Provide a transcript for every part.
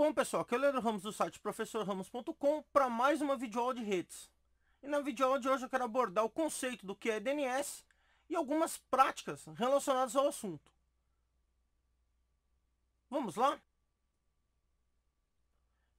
Bom pessoal, aqui é o Leandro Ramos do site professorramos.com para mais uma videoaula de redes. E na videoaula de hoje eu quero abordar o conceito do que é DNS e algumas práticas relacionadas ao assunto. Vamos lá?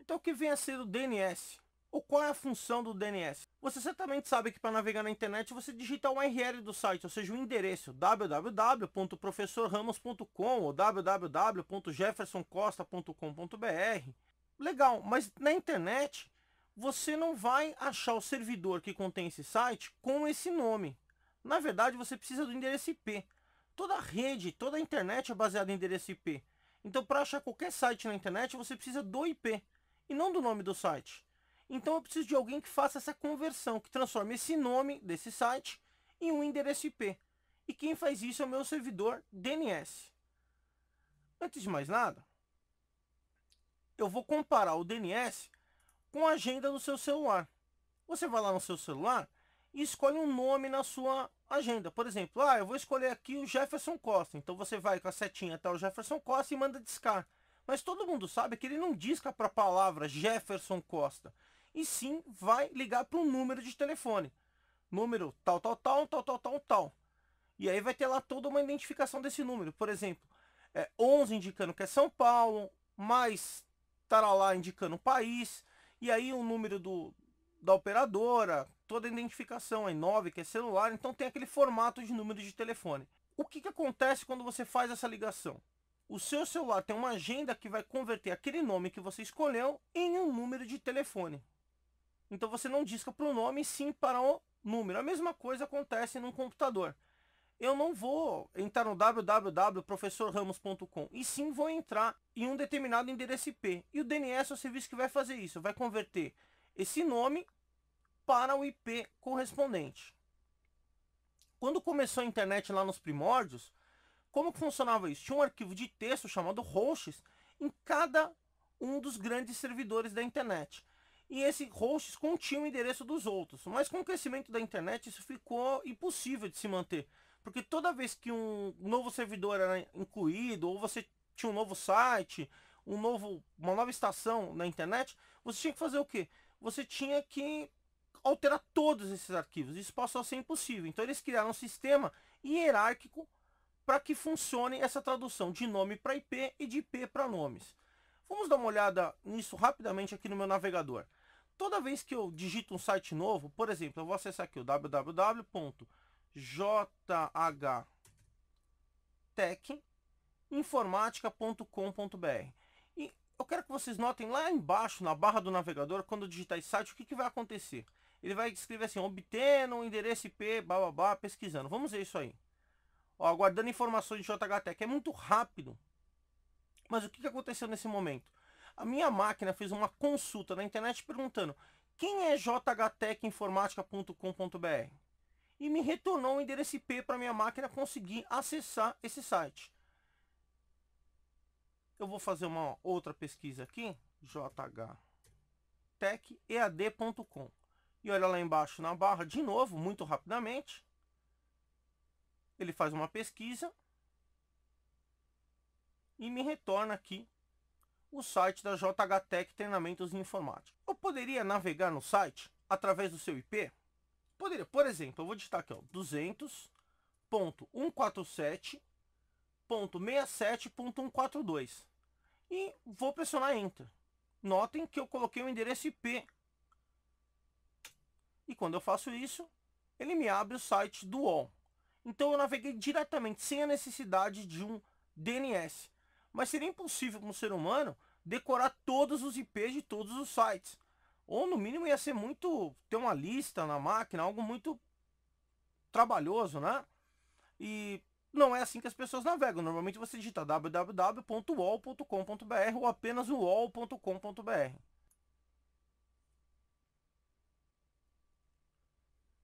Então o que vem a ser o DNS? Ou qual é a função do DNS? Você certamente sabe que para navegar na internet você digita o URL do site, ou seja, o endereço www.professorramos.com ou www.jeffersoncosta.com.br. Legal, mas na internet você não vai achar o servidor que contém esse site com esse nome. Na verdade, você precisa do endereço IP. Toda rede, toda a internet é baseada em endereço IP. Então, para achar qualquer site na internet, você precisa do IP e não do nome do site. Então, eu preciso de alguém que faça essa conversão, que transforme esse nome desse site em um endereço IP. E quem faz isso é o meu servidor DNS. Antes de mais nada, eu vou comparar o DNS com a agenda do seu celular. Você vai lá no seu celular e escolhe um nome na sua agenda. Por exemplo, eu vou escolher aqui o Jefferson Costa. Então você vai com a setinha até o Jefferson Costa e manda discar. Mas todo mundo sabe que ele não disca para a palavra Jefferson Costa. E sim vai ligar para um número de telefone. Número tal, tal, tal, tal, tal, tal, tal. E aí vai ter lá toda uma identificação desse número. Por exemplo, 11 indicando que é São Paulo, mais estará lá indicando o país. E aí o número da operadora, toda a identificação, aí 9 que é celular, então tem aquele formato de número de telefone. O que acontece quando você faz essa ligação? O seu celular tem uma agenda que vai converter aquele nome que você escolheu em um número de telefone. Então você não disca para o nome, sim para o número. A mesma coisa acontece num computador. Eu não vou entrar no www.professorramos.com e sim vou entrar em um determinado endereço IP. E o DNS é o serviço que vai fazer isso, vai converter esse nome para o IP correspondente. Quando começou a internet lá nos primórdios, como que funcionava isso? Tinha um arquivo de texto chamado hosts em cada um dos grandes servidores da internet. E esse hosts continha o endereço dos outros. Mas com o crescimento da internet isso ficou impossível de se manter. Porque toda vez que um novo servidor era incluído, ou você tinha um novo site, uma nova estação na internet, você tinha que fazer o quê? Você tinha que alterar todos esses arquivos. Isso passou a ser impossível. Então eles criaram um sistema hierárquico para que funcione essa tradução de nome para IP e de IP para nomes. Vamos dar uma olhada nisso rapidamente aqui no meu navegador. Toda vez que eu digito um site novo, por exemplo, eu vou acessar aqui o www.jhtechinformatica.com.br e eu quero que vocês notem lá embaixo, na barra do navegador, quando eu digitar esse site, o que vai acontecer. Ele vai escrever assim, obtendo um endereço IP, bababá, pesquisando. Vamos ver isso aí. Aguardando informações de JHTech. É muito rápido. Mas o que aconteceu nesse momento? A minha máquina fez uma consulta na internet perguntando quem é jhtechinformatica.com.br e me retornou um endereço IP para minha máquina conseguir acessar esse site. Eu vou fazer uma outra pesquisa aqui, jhtechead.com. E olha lá embaixo na barra, de novo, muito rapidamente. Ele faz uma pesquisa e me retorna aqui o site da JHTech Treinamentos em Informática. Eu poderia navegar no site através do seu IP? Poderia. Por exemplo, eu vou digitar aqui 200.147.67.142 e vou pressionar Enter. Notem que eu coloquei o endereço IP. E quando eu faço isso, ele me abre o site do UOL. Então eu naveguei diretamente, sem a necessidade de um DNS. Mas seria impossível para um ser humano decorar todos os IPs de todos os sites. Ou no mínimo ia ser ter uma lista na máquina, algo muito trabalhoso, né? E não é assim que as pessoas navegam. Normalmente você digita www.uol.com.br ou apenas uol.com.br.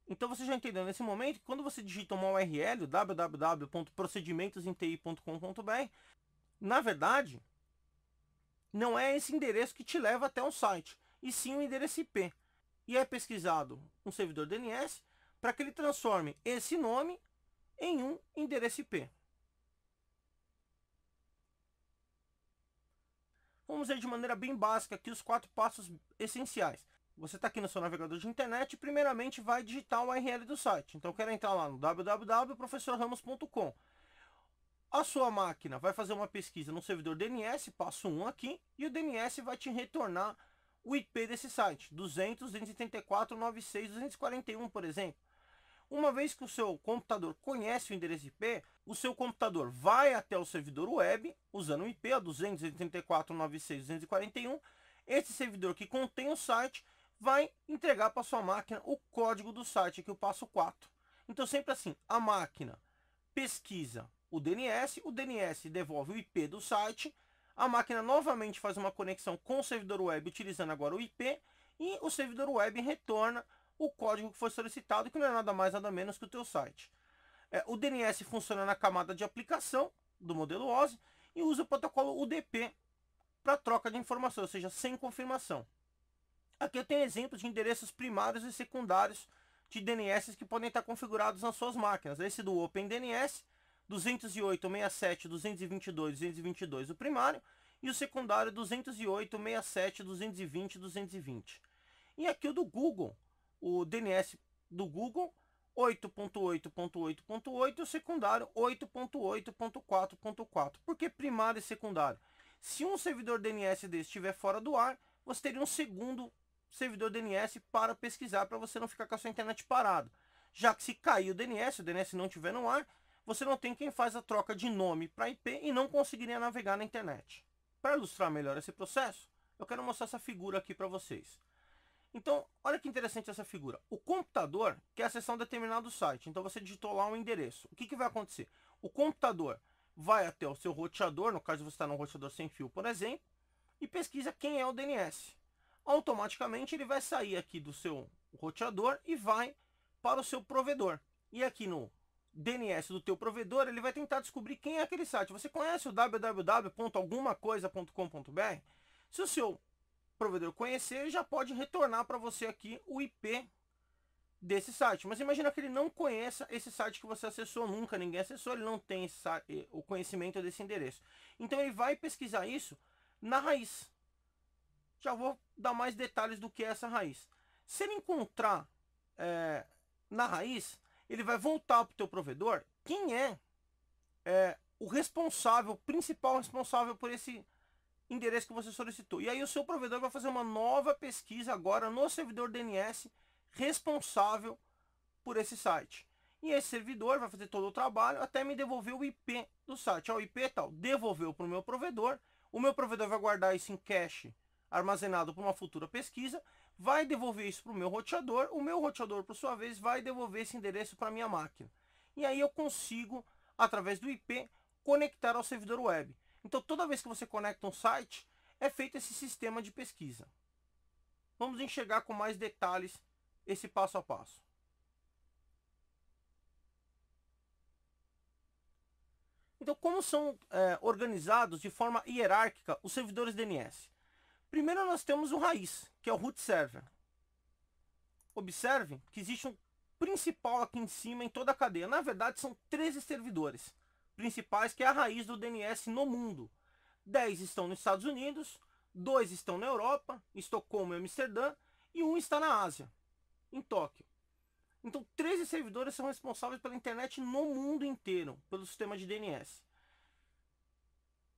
Então você já entendeu nesse momento que quando você digita uma URL, www.procedimentosenti.com.br, na verdade, não é esse endereço que te leva até um site, e sim o endereço IP. E é pesquisado um servidor DNS para que ele transforme esse nome em um endereço IP. Vamos ver de maneira bem básica aqui os 4 passos essenciais. Você está aqui no seu navegador de internet e primeiramente vai digitar o URL do site. Então eu quero entrar lá no www.professorramos.com. A sua máquina vai fazer uma pesquisa no servidor DNS, passo 1 aqui, e o DNS vai te retornar o IP desse site, 200.234.96.241, por exemplo. Uma vez que o seu computador conhece o endereço IP, o seu computador vai até o servidor web, usando o IP, 284.96.241. Esse servidor que contém o site vai entregar para sua máquina o código do site, aqui o passo 4. Então sempre assim, a máquina pesquisa o DNS devolve o IP do site, a máquina novamente faz uma conexão com o servidor web utilizando agora o IP, e o servidor web retorna o código que foi solicitado, que não é nada mais nada menos que o teu site. O DNS funciona na camada de aplicação do modelo OSI e usa o protocolo UDP para troca de informação, ou seja, sem confirmação. Aqui eu tenho exemplos de endereços primários e secundários de DNS que podem estar configurados nas suas máquinas. Esse do OpenDNS, 208.67.222.222 o primário, e o secundário 208.67.220.220. E aqui o do Google, o DNS do Google, 8.8.8.8, e o secundário 8.8.4.4. Por que primário e secundário? Se um servidor DNS desse estiver fora do ar, você teria um segundo servidor DNS para pesquisar, para você não ficar com a sua internet parada. Já que se cair o DNS não estiver no ar, você não tem quem faz a troca de nome para IP e não conseguiria navegar na internet. Para ilustrar melhor esse processo, eu quero mostrar essa figura aqui para vocês. Então, olha que interessante essa figura. O computador quer acessar um determinado site, então você digitou lá um endereço. O que vai acontecer? O computador vai até o seu roteador, no caso você está num roteador sem fio, por exemplo, e pesquisa quem é o DNS. Automaticamente ele vai sair aqui do seu roteador e vai para o seu provedor. E aqui no DNS do teu provedor, ele vai tentar descobrir quem é aquele site. Você conhece o www.algumacoisa.com.br? Se o seu provedor conhecer, ele já pode retornar para você aqui o IP desse site. Mas imagina que ele não conheça esse site que você acessou, nunca ninguém acessou, ele não tem o conhecimento desse endereço. Então ele vai pesquisar isso na raiz. Já vou dar mais detalhes do que é essa raiz. Se ele encontrar na raiz, ele vai voltar para o teu provedor quem é o responsável, o principal responsável por esse endereço que você solicitou. E aí o seu provedor vai fazer uma nova pesquisa agora no servidor DNS responsável por esse site. E esse servidor vai fazer todo o trabalho até me devolver o IP do site. O IP tal, devolveu para o meu provedor. O meu provedor vai guardar isso em cache armazenado para uma futura pesquisa, vai devolver isso para o meu roteador. O meu roteador, por sua vez, vai devolver esse endereço para a minha máquina. E aí eu consigo, através do IP, conectar ao servidor web. Então, toda vez que você conecta um site, é feito esse sistema de pesquisa. Vamos enxergar com mais detalhes esse passo a passo. Então, como são organizados de forma hierárquica os servidores DNS? Primeiro nós temos o raiz, que é o root server. Observe que existe um principal aqui em cima em toda a cadeia. Na verdade, são 13 servidores principais, que é a raiz do DNS no mundo. 10 estão nos Estados Unidos, 2 estão na Europa, Estocolmo e Amsterdã, e 1 está na Ásia, em Tóquio. Então, 13 servidores são responsáveis pela internet no mundo inteiro, pelo sistema de DNS.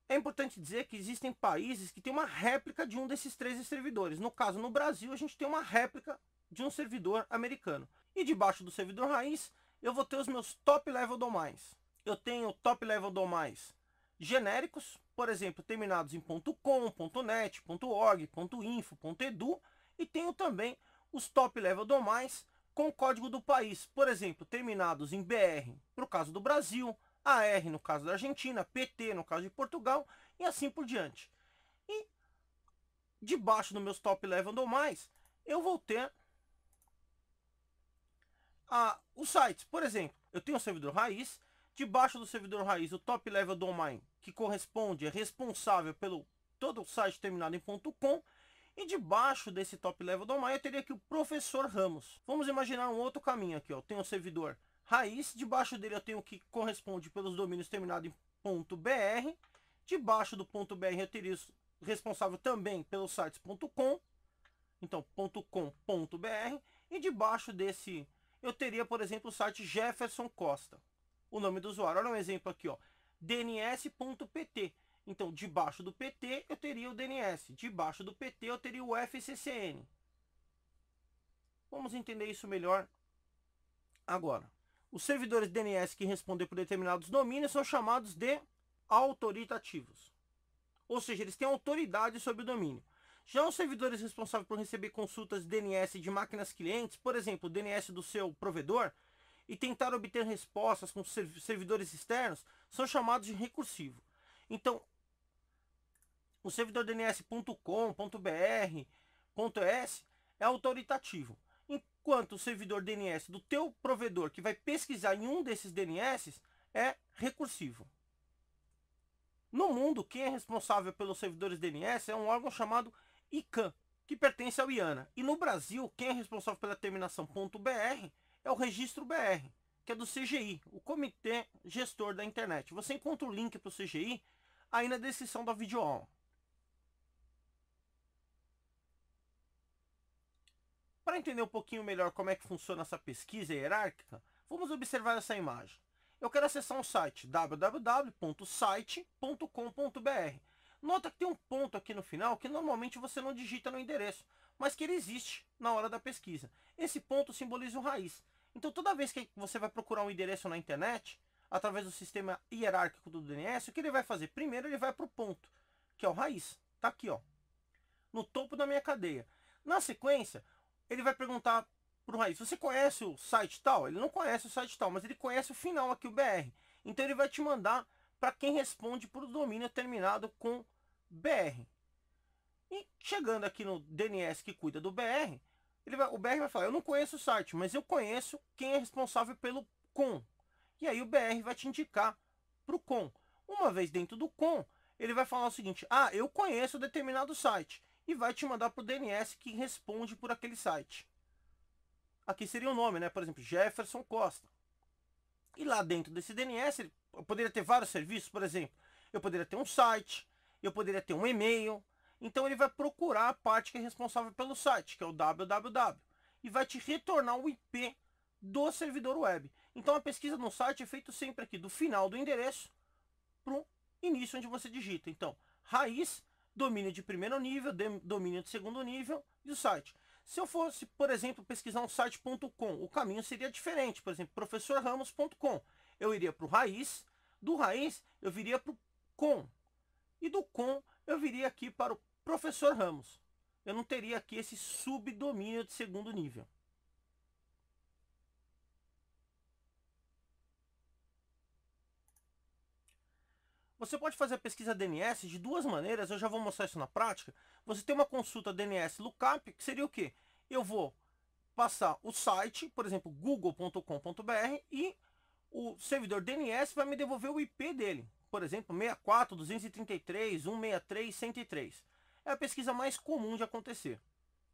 É importante dizer que existem países que têm uma réplica de um desses 13 servidores. No caso, no Brasil, a gente tem uma réplica de um servidor americano. E debaixo do servidor raiz, eu vou ter os meus top-level domains. Eu tenho top-level domains genéricos, por exemplo, terminados em .com, .net, .org, .info, .edu. E tenho também os top-level domains com código do país. Por exemplo, terminados em BR, no caso do Brasil, AR no caso da Argentina, PT no caso de Portugal e assim por diante. E debaixo dos meus top level domains, eu vou ter os sites. Por exemplo, eu tenho um servidor raiz, debaixo do servidor raiz, o top level domain, que corresponde, é responsável pelo todo o site terminado em .com, e debaixo desse top level domain eu teria aqui o professor Ramos. Vamos imaginar um outro caminho aqui, ó. Eu tenho um servidor raiz, debaixo dele eu tenho o que corresponde pelos domínios terminados em .br, debaixo do .br eu teria responsável também pelos sites .com, então .com.br, e debaixo desse eu teria, por exemplo, o site Jefferson Costa, o nome do usuário. Olha um exemplo aqui, ó, dns.pt. Então, debaixo do PT eu teria o DNS, debaixo do PT eu teria o FCCN. Vamos entender isso melhor agora. Os servidores DNS que respondem por determinados domínios são chamados de autoritativos. Ou seja, eles têm autoridade sobre o domínio. Já os servidores responsáveis por receber consultas de DNS de máquinas clientes, por exemplo, o DNS do seu provedor, e tentar obter respostas com servidores externos, são chamados de recursivo. Então, o servidor DNS.com, .br, .es é autoritativo, enquanto o servidor DNS do teu provedor, que vai pesquisar em um desses DNS, é recursivo. No mundo, quem é responsável pelos servidores DNS é um órgão chamado ICANN, que pertence ao IANA. E no Brasil, quem é responsável pela terminação .br é o registro BR, que é do CGI, o Comitê Gestor da Internet. Você encontra o link para o CGI aí na descrição da videoaula. Para entender um pouquinho melhor como é que funciona essa pesquisa hierárquica, vamos observar essa imagem. Eu quero acessar um site, www.site.com.br. Nota que tem um ponto aqui no final que normalmente você não digita no endereço, mas que ele existe na hora da pesquisa. Esse ponto simboliza o raiz. Então toda vez que você vai procurar um endereço na internet, através do sistema hierárquico do DNS, o que ele vai fazer? Primeiro ele vai para o ponto, que é o raiz. Está aqui, ó, no topo da minha cadeia. Na sequência, ele vai perguntar para o raiz, você conhece o site tal? Ele não conhece o site tal, mas ele conhece o final aqui, o BR. Então ele vai te mandar para quem responde por domínio terminado com BR. E chegando aqui no DNS que cuida do BR, o BR vai falar, eu não conheço o site, mas eu conheço quem é responsável pelo COM. E aí o BR vai te indicar para o COM. Uma vez dentro do COM, ele vai falar o seguinte, eu conheço determinado site. E vai te mandar para o DNS que responde por aquele site. Aqui seria o nome, né? Por exemplo, Jefferson Costa. E lá dentro desse DNS, eu poderia ter vários serviços, por exemplo. Eu poderia ter um site, eu poderia ter um e-mail. Então ele vai procurar a parte que é responsável pelo site, que é o www. E vai te retornar o IP do servidor web. Então a pesquisa no site é feita sempre aqui, do final do endereço para o início onde você digita. Então, raiz, domínio de primeiro nível, domínio de segundo nível e o site. Se eu fosse, por exemplo, pesquisar um site.com, o caminho seria diferente. Por exemplo, professorramos.com. Eu iria para o raiz, do raiz eu viria para o com. E do com eu viria aqui para o professor Ramos. Eu não teria aqui esse subdomínio de segundo nível. Você pode fazer a pesquisa DNS de duas maneiras, eu já vou mostrar isso na prática. Você tem uma consulta DNS Lookup, que seria o quê? Eu vou passar o site, por exemplo, google.com.br, e o servidor DNS vai me devolver o IP dele. Por exemplo, 64.233.163.103. É a pesquisa mais comum de acontecer.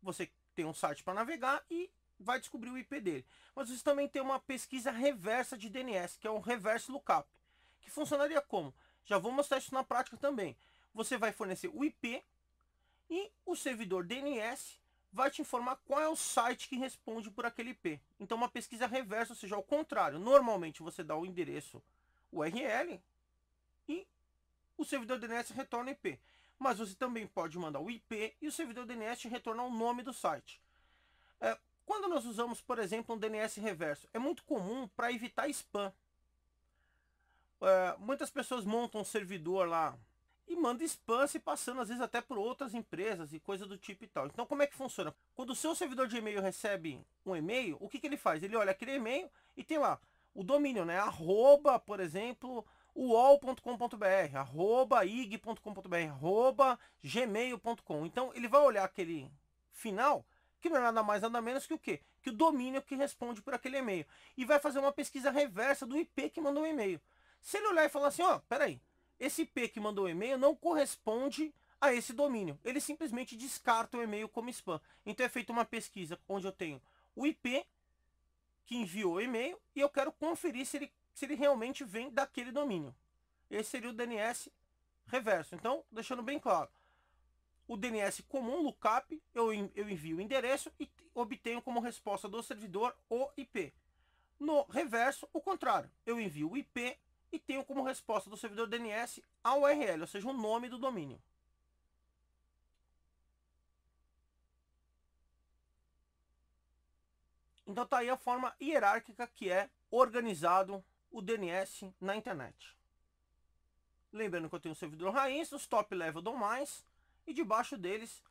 Você tem um site para navegar e vai descobrir o IP dele. Mas você também tem uma pesquisa reversa de DNS, que é o Reverse Lookup, que funcionaria como? Já vou mostrar isso na prática também. Você vai fornecer o IP e o servidor DNS vai te informar qual é o site que responde por aquele IP. Então uma pesquisa reversa, ou seja, ao contrário. Normalmente você dá o endereço URL e o servidor DNS retorna o IP. Mas você também pode mandar o IP e o servidor DNS retornar o nome do site. Quando nós usamos, por exemplo, um DNS reverso, é muito comum para evitar spam. Muitas pessoas montam um servidor lá e mandam spam se passando às vezes até por outras empresas e coisa do tipo e tal. Então como é que funciona? Quando o seu servidor de e-mail recebe um e-mail, o que ele faz? Ele olha aquele e-mail e tem lá o domínio, né? @ por exemplo, uol.com.br, @ig.com.br, @gmail.com. Então ele vai olhar aquele final, que não é nada mais nada menos que o quê? Que o domínio que responde por aquele e-mail. E vai fazer uma pesquisa reversa do IP que mandou o e-mail. Se ele olhar e falar assim, peraí, esse IP que mandou o e-mail não corresponde a esse domínio. Ele simplesmente descarta o e-mail como spam. Então é feita uma pesquisa onde eu tenho o IP que enviou o e-mail e eu quero conferir se ele realmente vem daquele domínio. Esse seria o DNS reverso. Então, deixando bem claro, o DNS comum, lookup, eu envio o endereço e obtenho como resposta do servidor o IP. No reverso, o contrário, eu envio o IP e tenho como resposta do servidor DNS a URL, ou seja, o nome do domínio. Então tá aí a forma hierárquica que é organizado o DNS na internet. Lembrando que eu tenho o servidor raiz, os top level domais, e debaixo deles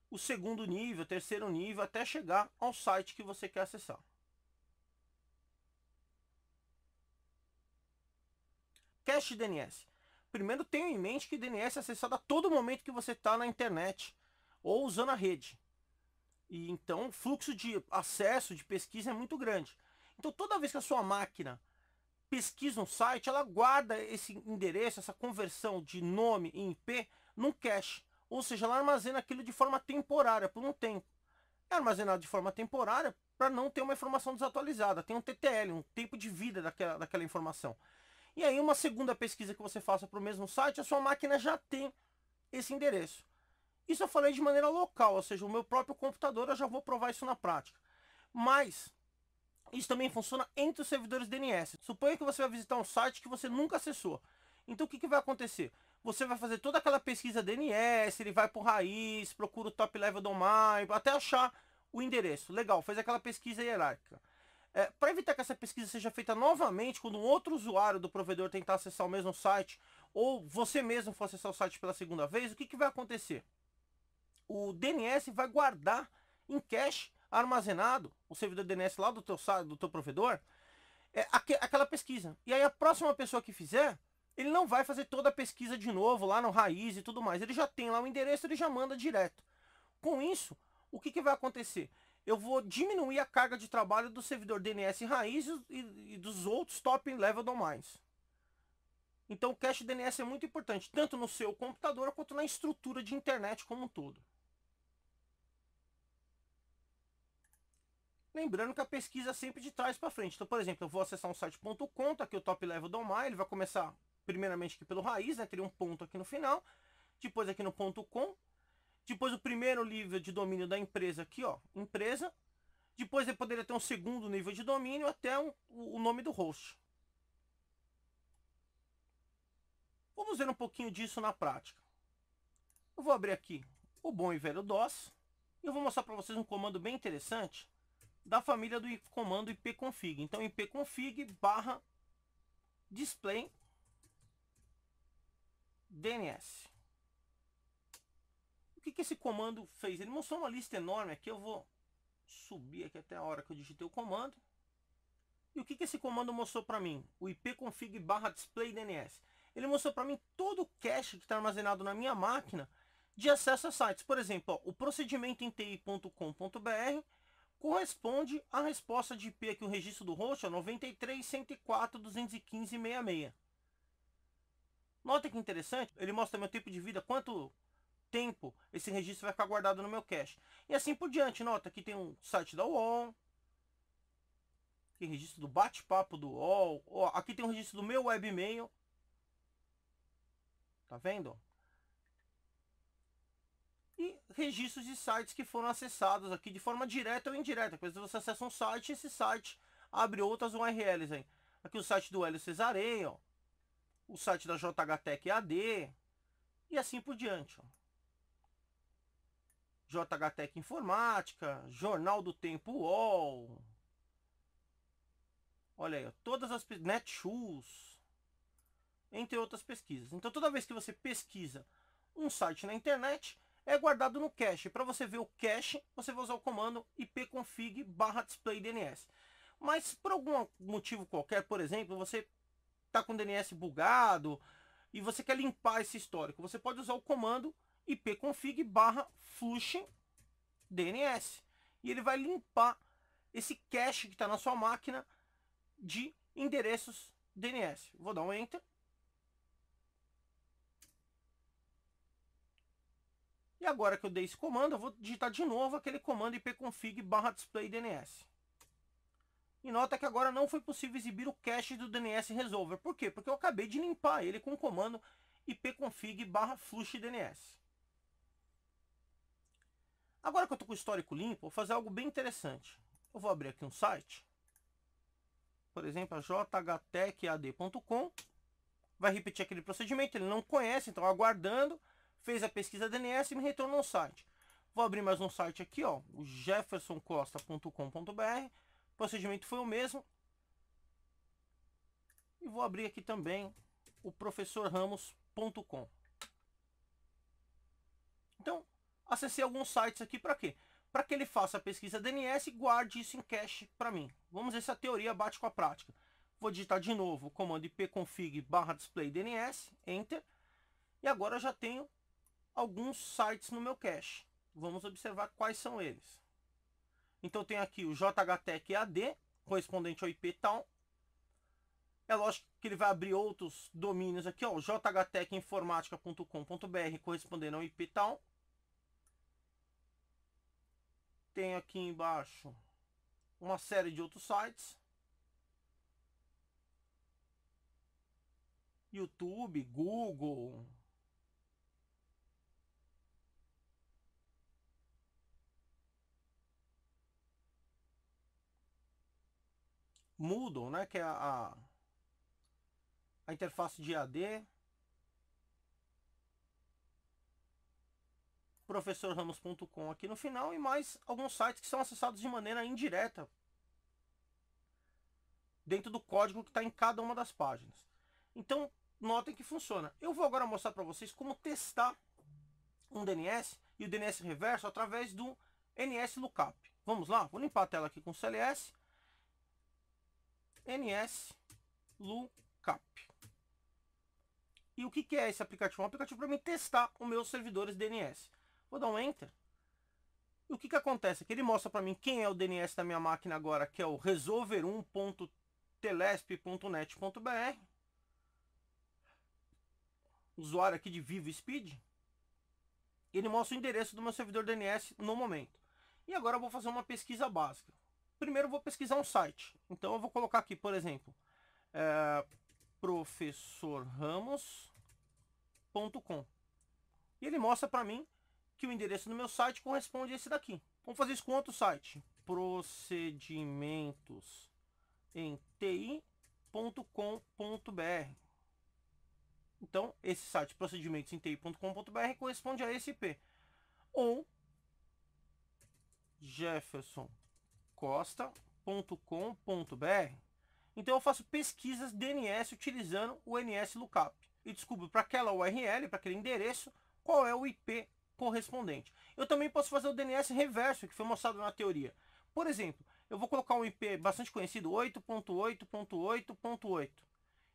o segundo nível, terceiro nível, até chegar ao site que você quer acessar. Cache DNS. Primeiro tenha em mente que DNS é acessado a todo momento que você está na internet ou usando a rede. E então o fluxo de acesso, de pesquisa é muito grande. Então toda vez que a sua máquina pesquisa um site, ela guarda esse endereço, essa conversão de nome em IP num cache. Ou seja, ela armazena aquilo de forma temporária, por um tempo. É armazenado de forma temporária para não ter uma informação desatualizada. Tem um TTL, um tempo de vida daquela informação. E aí uma segunda pesquisa que você faça para o mesmo site, a sua máquina já tem esse endereço. Isso eu falei de maneira local, ou seja, o meu próprio computador, eu já vou provar isso na prática. Mas isso também funciona entre os servidores DNS. Suponha que você vai visitar um site que você nunca acessou. Então o que vai acontecer? Você vai fazer toda aquela pesquisa DNS, ele vai por raiz, procura o top level domain, até achar o endereço. Legal, fez aquela pesquisa hierárquica. Para evitar que essa pesquisa seja feita novamente, quando um outro usuário do provedor tentar acessar o mesmo site, ou você mesmo for acessar o site pela segunda vez, o que vai acontecer? O DNS vai guardar em cache armazenado, o servidor DNS lá do teu provedor, aquela pesquisa. E aí a próxima pessoa que fizer, ele não vai fazer toda a pesquisa de novo lá no raiz e tudo mais. Ele já tem lá o endereço, ele já manda direto. Com isso, o que vai acontecer? Eu vou diminuir a carga de trabalho do servidor DNS raiz e dos outros top level domains. Então o cache DNS é muito importante, tanto no seu computador quanto na estrutura de internet como um todo. Lembrando que a pesquisa é sempre de trás para frente. Então, por exemplo, eu vou acessar um site.com, tá aqui o top level domain, ele vai começar primeiramente aqui pelo raiz, né? Teria um ponto aqui no final, depois aqui no .com, depois o primeiro nível de domínio da empresa aqui, ó, empresa. Depois ele poderia ter um segundo nível de domínio até o nome do host. Vamos ver um pouquinho disso na prática. Eu vou abrir aqui o bom e velho DOS e eu vou mostrar para vocês um comando bem interessante da família do comando ipconfig. Então ipconfig barra display DNS. O que esse comando fez? Ele mostrou uma lista enorme aqui, eu vou subir aqui até a hora que eu digitei o comando. E o que esse comando mostrou para mim? O ipconfig barra display DNS. Ele mostrou para mim todo o cache que está armazenado na minha máquina de acesso a sites. Por exemplo, ó, o procedimento em ti.com.br corresponde à resposta de IP aqui, o registro do host é 93.104.215.66. Nota que interessante, ele mostra meu tempo de vida, quanto tempo esse registro vai ficar guardado no meu cache. E assim por diante, nota que tem um site da UOL, aqui registro do bate-papo do UOL, ó, aqui tem um registro do meu webmail. Tá vendo? E registros de sites que foram acessados aqui de forma direta ou indireta. Por exemplo, você acessa um site e esse site abre outras URLs aí. Aqui o site do Hélio Cesareio, ó, o site da JHTech AD e assim por diante. Ó. JHTech Informática, Jornal do Tempo UOL. Olha aí, ó, todas as Netshoes, entre outras pesquisas. Então toda vez que você pesquisa um site na internet, é guardado no cache. Para você ver o cache, você vai usar o comando ipconfig barra display DNS. Mas por algum motivo qualquer, por exemplo, você está com o DNS bugado e você quer limpar esse histórico, você pode usar o comando ipconfig barra flush DNS. E ele vai limpar esse cache que está na sua máquina de endereços DNS. Vou dar um Enter. E agora que eu dei esse comando, eu vou digitar de novo aquele comando ipconfig barra display DNS. E nota que agora não foi possível exibir o cache do DNS Resolver. Por quê? Porque eu acabei de limpar ele com o comando ipconfig barra flush DNS. Agora que eu estou com o histórico limpo, vou fazer algo bem interessante. Eu vou abrir aqui um site, por exemplo, a jhtecad.com. Vai repetir aquele procedimento, ele não conhece, então aguardando, fez a pesquisa DNS e me retornou um site. Vou abrir mais um site aqui, ó, o jeffersoncosta.com.br. O procedimento foi o mesmo. E vou abrir aqui também o professorramos.com. Então, acessei alguns sites aqui para quê? Para que ele faça a pesquisa DNS e guarde isso em cache para mim. Vamos ver se a teoria bate com a prática. Vou digitar de novo o comando ipconfig/display DNS, enter. E agora eu já tenho alguns sites no meu cache. Vamos observar quais são eles. Então eu tenho aqui o jhtecad, correspondente ao IP tal. É lógico que ele vai abrir outros domínios aqui, ó, o jhtecinformatica.com.br, correspondendo ao IP tal. Tem aqui embaixo uma série de outros sites. YouTube, Google. Moodle, né, que é a interface de EAD. professorramos.com aqui no final e mais alguns sites que são acessados de maneira indireta dentro do código que está em cada uma das páginas. Então, notem que funciona. Eu vou agora mostrar para vocês como testar um DNS e o DNS reverso através do NSLookup. Vamos lá? Vou limpar a tela aqui com o CLS. NSLookup. E o que é esse aplicativo? É um aplicativo para mim testar os meus servidores DNS. Vou dar um Enter. E o que acontece? Que ele mostra para mim quem é o DNS da minha máquina agora, que é o resolver1.telesp.net.br. Usuário aqui de Vivo Speed. Ele mostra o endereço do meu servidor DNS no momento. E agora eu vou fazer uma pesquisa básica. Primeiro eu vou pesquisar um site. Então eu vou colocar aqui, por exemplo, professorramos.com. E ele mostra para mim que o endereço do meu site corresponde a esse daqui. Vamos fazer isso com outro site. procedimentosemti.com.br. Então, esse site procedimentosemti.com.br corresponde a esse IP. Ou jeffersoncosta.com.br. Então eu faço pesquisas DNS utilizando o NSLookup. E descubro para aquela URL, para aquele endereço, qual é o IP correspondente. Eu também posso fazer o DNS reverso, que foi mostrado na teoria. Por exemplo, eu vou colocar um IP bastante conhecido, 8.8.8.8,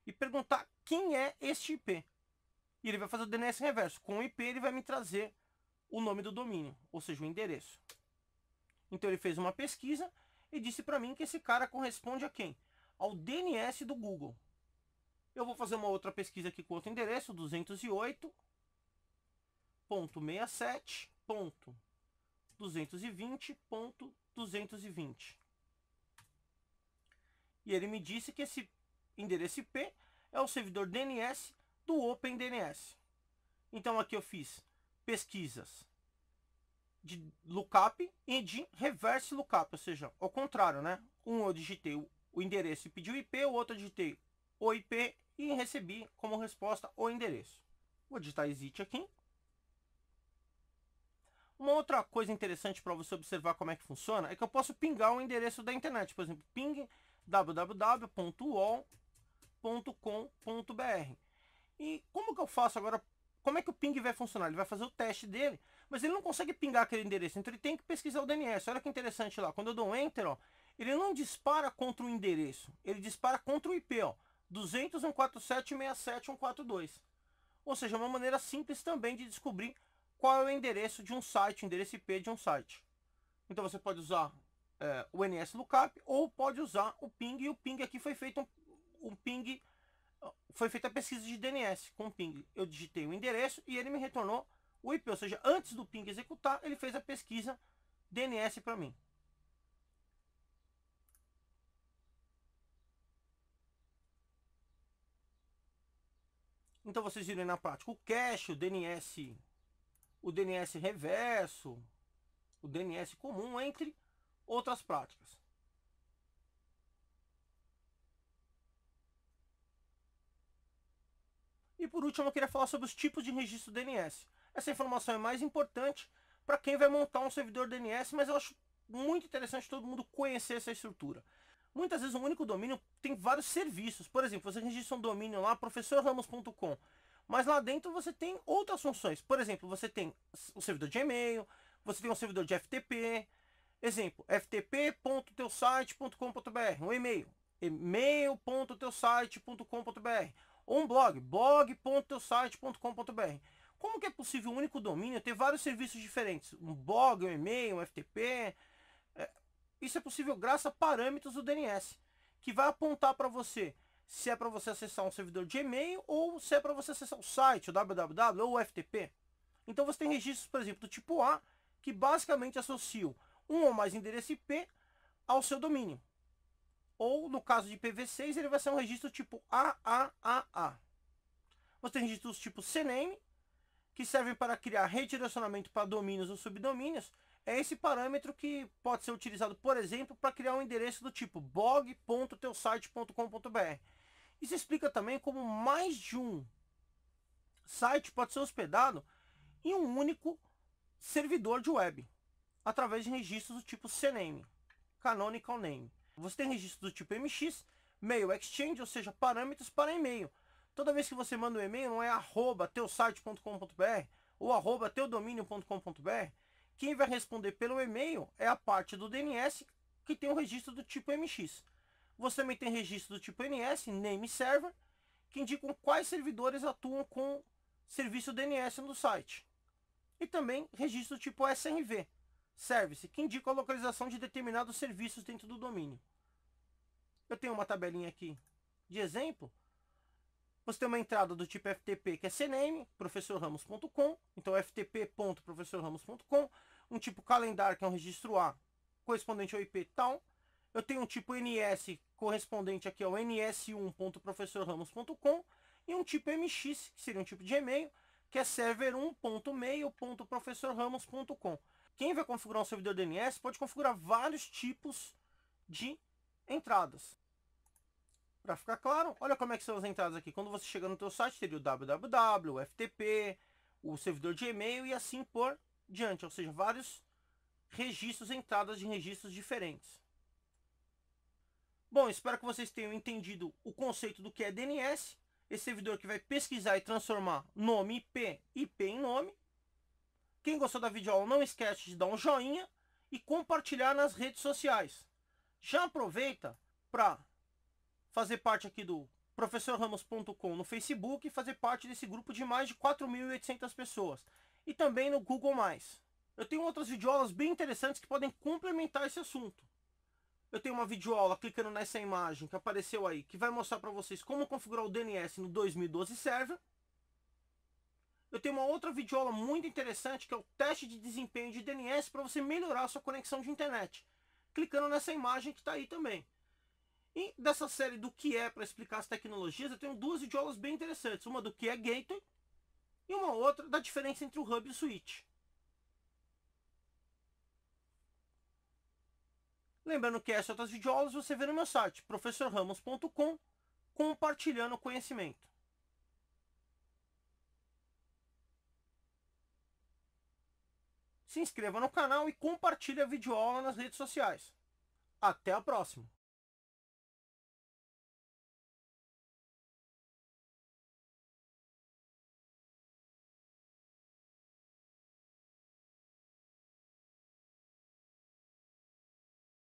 e perguntar quem é este IP. E ele vai fazer o DNS reverso. Com o IP ele vai me trazer o nome do domínio, ou seja, o endereço. Então ele fez uma pesquisa e disse para mim que esse cara corresponde a quem? Ao DNS do Google. Eu vou fazer uma outra pesquisa aqui com outro endereço, 208.67.220.220. E ele me disse que esse endereço IP é o servidor DNS do OpenDNS. Então aqui eu fiz pesquisas de lookup e de reverse lookup, ou seja, ao contrário, né? Um eu digitei o endereço e pedi o IP, o outro eu digitei o IP e recebi como resposta o endereço. Vou digitar exit aqui. Uma outra coisa interessante para você observar como é que funciona é que eu posso pingar o endereço da internet, por exemplo, ping www.uol.com.br. E como que eu faço agora? Como é que o ping vai funcionar? Ele vai fazer o teste dele, mas ele não consegue pingar aquele endereço, então ele tem que pesquisar o DNS. Olha que interessante lá, quando eu dou um Enter, ó, ele não dispara contra o endereço, ele dispara contra o IP, ó, 200.147.67.142. Ou seja, uma maneira simples também de descobrir qual é o endereço de um site, o endereço IP de um site. Então você pode usar o NSLookup ou pode usar o ping, e o ping aqui foi feito um ping. Foi feita a pesquisa de DNS com o ping. Eu digitei o endereço e ele me retornou o IP. Ou seja, antes do ping executar, ele fez a pesquisa DNS para mim. Então vocês viram na prática o cache, o DNS reverso. o DNS comum, entre outras práticas. E por último, eu queria falar sobre os tipos de registro DNS. Essa informação é mais importante para quem vai montar um servidor DNS, mas eu acho muito interessante todo mundo conhecer essa estrutura. Muitas vezes um único domínio tem vários serviços. Por exemplo, você registra um domínio lá, professorramos.com, mas lá dentro você tem outras funções. Por exemplo, você tem o servidor de e-mail, você tem um servidor de FTP. Exemplo, ftp.teusite.com.br, um e-mail, e-mail.teusite.com.br, ou um blog, blog.teusite.com.br. Como que é possível um único domínio ter vários serviços diferentes? Um blog, um e-mail, um FTP. Isso é possível graças a parâmetros do DNS, que vai apontar para você se é para você acessar um servidor de e-mail ou se é para você acessar o site, o www ou o FTP. Então você tem registros, por exemplo, do tipo A, que basicamente associam um ou mais endereço IP ao seu domínio. Ou no caso de IPv6, ele vai ser um registro tipo AAAA. Você tem registros tipo CNAME, que servem para criar redirecionamento para domínios ou subdomínios. É esse parâmetro que pode ser utilizado, por exemplo, para criar um endereço do tipo blog.teusite.com.br. Isso explica também como mais de um site pode ser hospedado em um único servidor de web, através de registros do tipo CNAME, Canonical Name. Você tem registros do tipo MX, Mail Exchange, ou seja, parâmetros para e-mail. Toda vez que você manda um e-mail, não é @teusite.com.br ou @teudomínio.com.br. Quem vai responder pelo e-mail é a parte do DNS que tem o registro do tipo MX. Você também tem registro do tipo NS, Name Server, que indicam quais servidores atuam com serviço DNS no site. E também registro do tipo SRV, Service, que indica a localização de determinados serviços dentro do domínio. Eu tenho uma tabelinha aqui de exemplo. Você tem uma entrada do tipo FTP, que é CNAME, professorramos.com, então ftp.professorramos.com, um tipo calendar, que é um registro A, correspondente ao IP tal. Eu tenho um tipo NS, correspondente aqui ao ns1.professorramos.com, e um tipo MX, que seria um tipo de e-mail, que é server1.mail.professorramos.com. Quem vai configurar um servidor DNS pode configurar vários tipos de entradas. Para ficar claro, olha como é que são as entradas aqui. Quando você chega no teu site, teria o www, o FTP, o servidor de e-mail e assim por diante. Ou seja, vários registros, entradas de registros diferentes. Bom, espero que vocês tenham entendido o conceito do que é DNS. Esse servidor que vai pesquisar e transformar nome IP, IP em nome. Quem gostou da videoaula, não esquece de dar um joinha e compartilhar nas redes sociais. Já aproveita para fazer parte aqui do professorramos.com no Facebook e fazer parte desse grupo de mais de 4.800 pessoas. E também no Google+. Eu tenho outras videoaulas bem interessantes que podem complementar esse assunto. Eu tenho uma videoaula clicando nessa imagem que apareceu aí, que vai mostrar para vocês como configurar o DNS no 2012 Server. Eu tenho uma outra videoaula muito interessante que é o teste de desempenho de DNS para você melhorar a sua conexão de internet, clicando nessa imagem que está aí também. E dessa série do que é, para explicar as tecnologias, eu tenho duas videoaulas bem interessantes. Uma do que é Gateway e uma outra da diferença entre o Hub e o Switch. Lembrando que essas outras videoaulas você vê no meu site, professorramos.com, compartilhando conhecimento. Se inscreva no canal e compartilhe a videoaula nas redes sociais. Até a próxima!